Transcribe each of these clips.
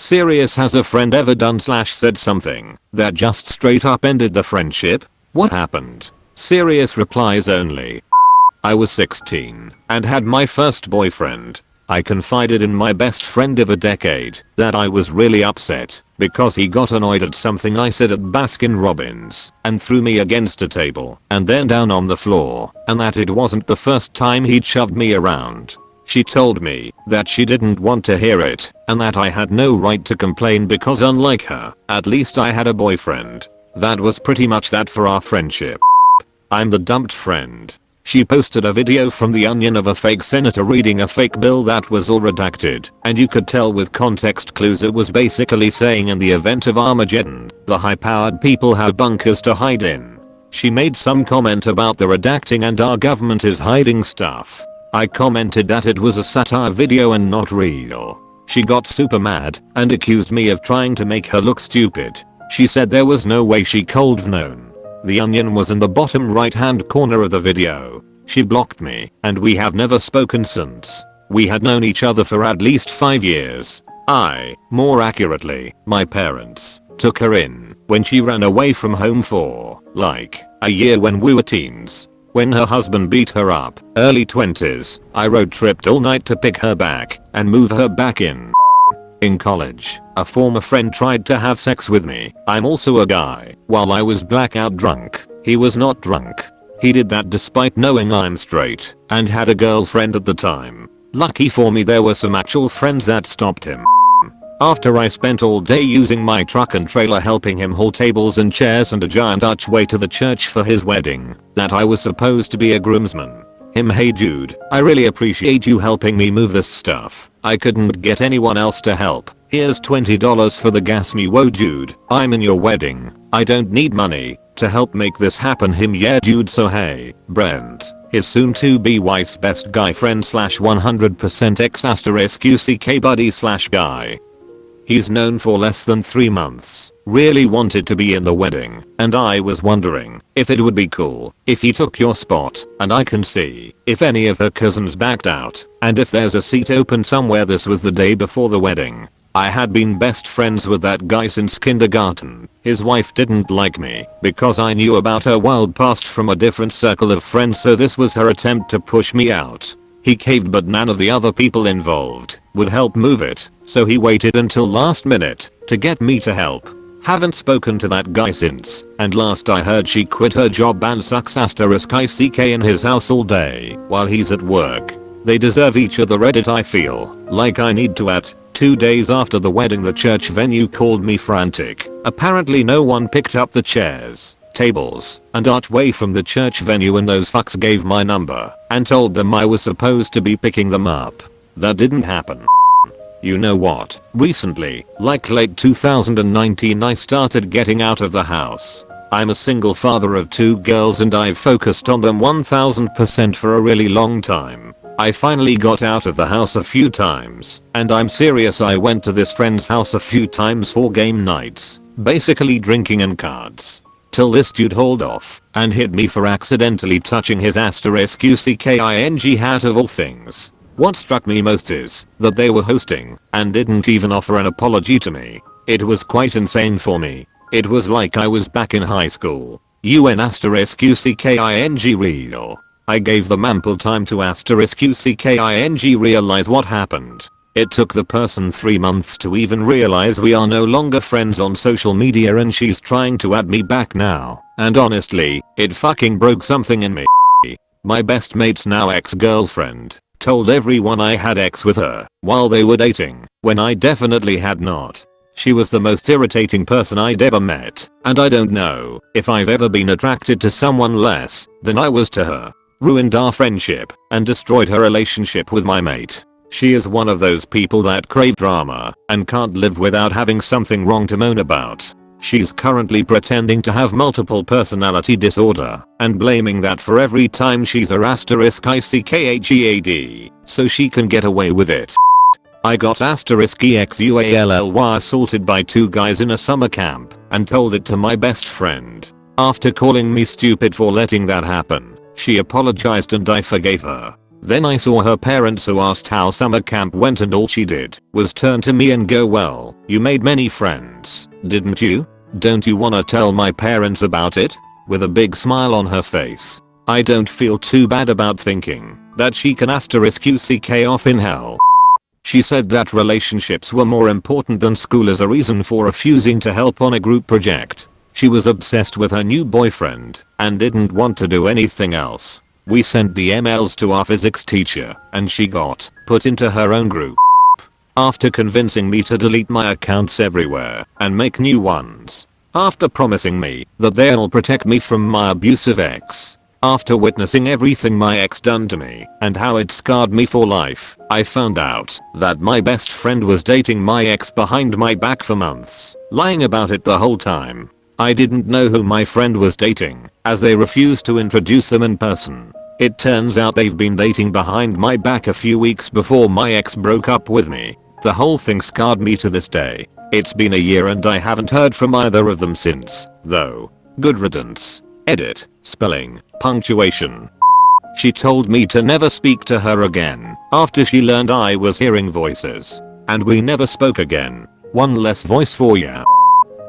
Serious, has a friend ever done / said something that just straight up ended the friendship? What happened? Serious replies only. I was 16 and had my first boyfriend. I confided in my best friend of a decade that I was really upset because he got annoyed at something I said at Baskin Robbins and threw me against a table and then down on the floor, and that it wasn't the first time he'd shoved me around. She told me that she didn't want to hear it and that I had no right to complain because unlike her, at least I had a boyfriend. That was pretty much that for our friendship. I'm the dumped friend. She posted a video from The Onion of a fake senator reading a fake bill that was all redacted, and you could tell with context clues it was basically saying in the event of Armageddon, the high-powered people have bunkers to hide in. She made some comment about the redacting and our government is hiding stuff. I commented that it was a satire video and not real. She got super mad and accused me of trying to make her look stupid. She said there was no way she could've known. The Onion was in the bottom right hand corner of the video. She blocked me and we have never spoken since. We had known each other for at least 5 years. More accurately, my parents, took her in when she ran away from home for, like, a year when we were teens. When her husband beat her up, early 20s, I road tripped all night to pick her back and move her back in. In college, a former friend tried to have sex with me. I'm also a guy. While I was blackout drunk, he was not drunk. He did that despite knowing I'm straight and had a girlfriend at the time. Lucky for me there were some actual friends that stopped him. After I spent all day using my truck and trailer helping him haul tables and chairs and a giant archway to the church for his wedding, that I was supposed to be a groomsman. Hey dude, I really appreciate you helping me move this stuff. I couldn't get anyone else to help. Here's $20 for the gas. Me, whoa dude, I'm in your wedding. I don't need money to help make this happen. Him, yeah dude. So hey, Brent, his soon to be wife's best guy friend / 100% ex *UCK buddy / guy. He's known for less than 3 months. Really wanted to be in the wedding, and I was wondering if it would be cool if he took your spot, and I can see if any of her cousins backed out, and if there's a seat open somewhere. This was the day before the wedding. I had been best friends with that guy since kindergarten. His wife didn't like me because I knew about her wild past from a different circle of friends, so this was her attempt to push me out. He caved, but none of the other people involved would help move it, so he waited until last minute to get me to help. Haven't spoken to that guy since, and last I heard she quit her job and sucks *ICK in his house all day while he's at work. They deserve each other. Reddit. I feel like I need to add 2 days after the wedding the church venue called me frantic. Apparently no one picked up the chairs, tables, and archway from the church venue, and those fucks gave my number and told them I was supposed to be picking them up. That didn't happen. You know what? Recently, like late 2019, I started getting out of the house. I'm a single father of 2 girls and I've focused on them 1000% for a really long time. I finally got out of the house a few times, and I'm serious, I went to this friend's house a few times for game nights, basically drinking and cards. Till this dude hauled off and hit me for accidentally touching his *UCKING hat of all things. What struck me most is that they were hosting and didn't even offer an apology to me. It was quite insane for me. It was like I was back in high school. UN *UCKING real. I gave them ample time to *UCKING realize what happened. It took the person 3 months to even realize we are no longer friends on social media, and she's trying to add me back now. And honestly, it fucking broke something in me. My best mate's now ex-girlfriend told everyone I had sex with her while they were dating, when I definitely had not. She was the most irritating person I'd ever met, and I don't know if I've ever been attracted to someone less than I was to her. Ruined our friendship and destroyed her relationship with my mate. She is one of those people that crave drama and can't live without having something wrong to moan about. She's currently pretending to have multiple personality disorder and blaming that for every time she's a *ICKHEAD so she can get away with it. I got *EXUALLY assaulted by 2 guys in a summer camp and told it to my best friend. After calling me stupid for letting that happen, she apologized and I forgave her. Then I saw her parents who asked how summer camp went and all she did was turn to me and go, well, you made many friends, didn't you? Don't you wanna tell my parents about it? With a big smile on her face. I don't feel too bad about thinking that she can *UCK off in hell. She said that relationships were more important than school as a reason for refusing to help on a group project. She was obsessed with her new boyfriend and didn't want to do anything else. We sent the emails to our physics teacher and she got put into her own group. After convincing me to delete my accounts everywhere and make new ones. After promising me that they'll protect me from my abusive ex. After witnessing everything my ex done to me and how it scarred me for life, I found out that my best friend was dating my ex behind my back for months, lying about it the whole time. I didn't know who my friend was dating, as they refused to introduce them in person. It turns out they've been dating behind my back a few weeks before my ex broke up with me. The whole thing scarred me to this day. It's been a year and I haven't heard from either of them since, though. Good riddance. Edit. Spelling. Punctuation. She told me to never speak to her again after she learned I was hearing voices. And we never spoke again. One less voice for ya.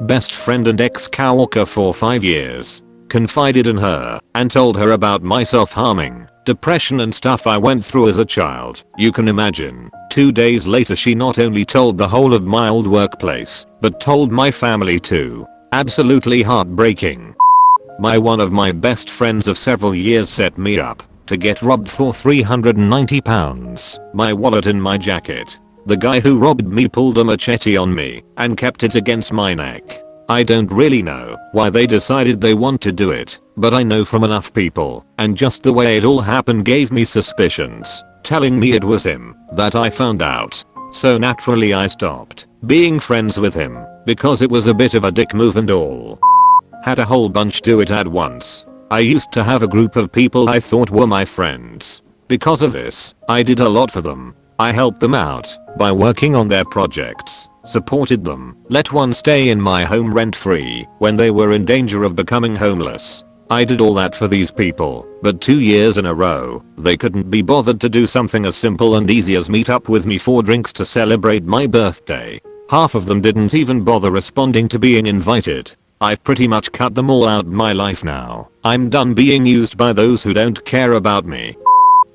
Best friend and ex-coworker for 5 years. Confided in her and told her about my self-harming, depression and stuff I went through as a child. You can imagine. 2 days later she not only told the whole of my old workplace, but told my family too. Absolutely heartbreaking. One of my best friends of several years set me up to get robbed for £390. My wallet in my jacket. The guy who robbed me pulled a machete on me and kept it against my neck. I don't really know why they decided they want to do it, but I know from enough people, and just the way it all happened gave me suspicions, telling me it was him, that I found out. So naturally I stopped being friends with him, because it was a bit of a dick move and all. Had a whole bunch do it at once. I used to have a group of people I thought were my friends. Because of this, I did a lot for them. I helped them out by working on their projects, supported them, let one stay in my home rent-free when they were in danger of becoming homeless. I did all that for these people, but 2 years in a row, they couldn't be bothered to do something as simple and easy as meet up with me for drinks to celebrate my birthday. Half of them didn't even bother responding to being invited. I've pretty much cut them all out my life now. I'm done being used by those who don't care about me.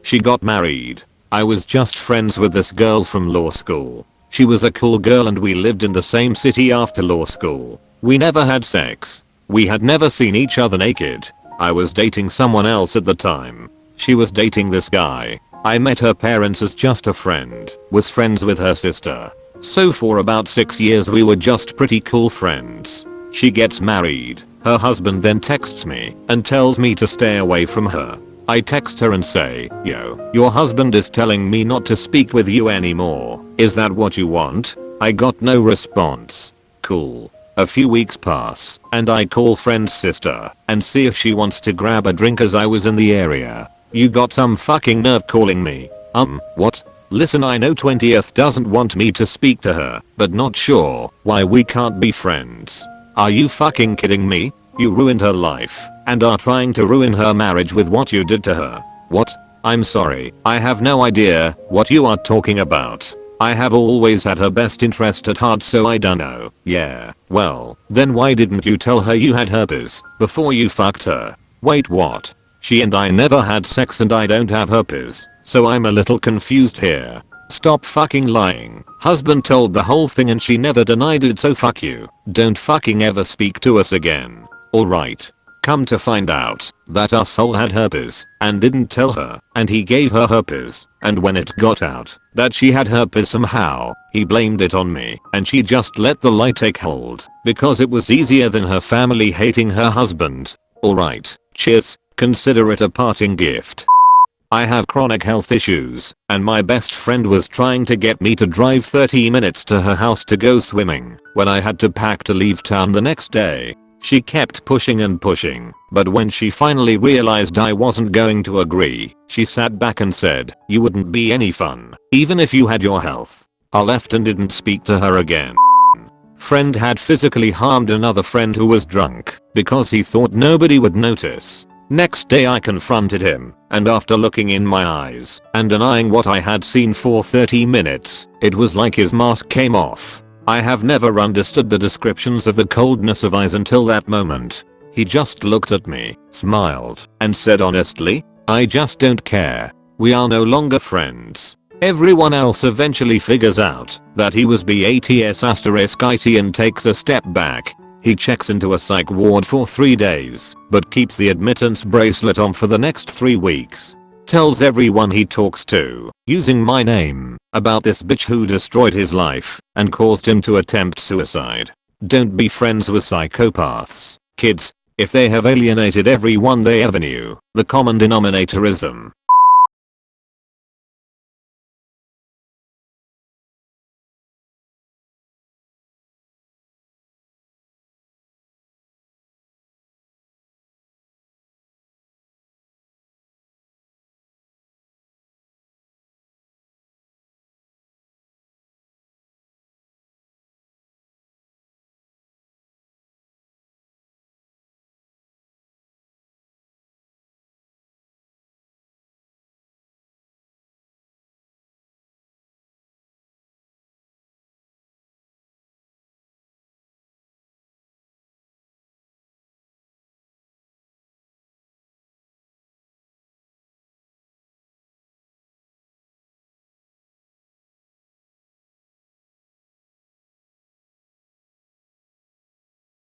She got married. I was just friends with this girl from law school. She was a cool girl and we lived in the same city after law school. We never had sex. We had never seen each other naked. I was dating someone else at the time. She was dating this guy. I met her parents as just a friend, was friends with her sister. So for about 6 years we were just pretty cool friends. She gets married. Her husband then texts me and tells me to stay away from her. I text her and say, yo, your husband is telling me not to speak with you anymore. Is that what you want? I got no response. Cool. A few weeks pass and I call friend's sister and see if she wants to grab a drink as I was in the area. You got some fucking nerve calling me. What? Listen, I know 20th doesn't want me to speak to her, but not sure why we can't be friends. Are you fucking kidding me? You ruined her life and are trying to ruin her marriage with what you did to her. What? I'm sorry, I have no idea what you are talking about. I have always had her best interest at heart, so I dunno. Yeah, well, then why didn't you tell her you had herpes before you fucked her? Wait, what? She and I never had sex and I don't have herpes, so I'm a little confused here. Stop fucking lying. Husband told the whole thing and she never denied it, so fuck you. Don't fucking ever speak to us again. Alright. Come to find out that our soul had herpes and didn't tell her, and he gave her herpes, and when it got out that she had herpes somehow, he blamed it on me and she just let the lie take hold because it was easier than her family hating her husband. Alright, cheers, consider it a parting gift. I have chronic health issues, and my best friend was trying to get me to drive 30 minutes to her house to go swimming when I had to pack to leave town the next day. She kept pushing and pushing, but when she finally realized I wasn't going to agree, she sat back and said, "You wouldn't be any fun, even if you had your health." I left and didn't speak to her again. Friend had physically harmed another friend who was drunk because he thought nobody would notice. Next day I confronted him, and after looking in my eyes and denying what I had seen for 30 minutes, it was like his mask came off. I have never understood the descriptions of the coldness of eyes until that moment. He just looked at me, smiled, and said honestly, "I just don't care. We are no longer friends." Everyone else eventually figures out that he was BATS*IT and takes a step back. He checks into a psych ward for 3 days, but keeps the admittance bracelet on for the next 3 weeks. Tells everyone he talks to, using my name, about this bitch who destroyed his life and caused him to attempt suicide. Don't be friends with psychopaths, kids. If they have alienated everyone they ever knew, the common denominator is them.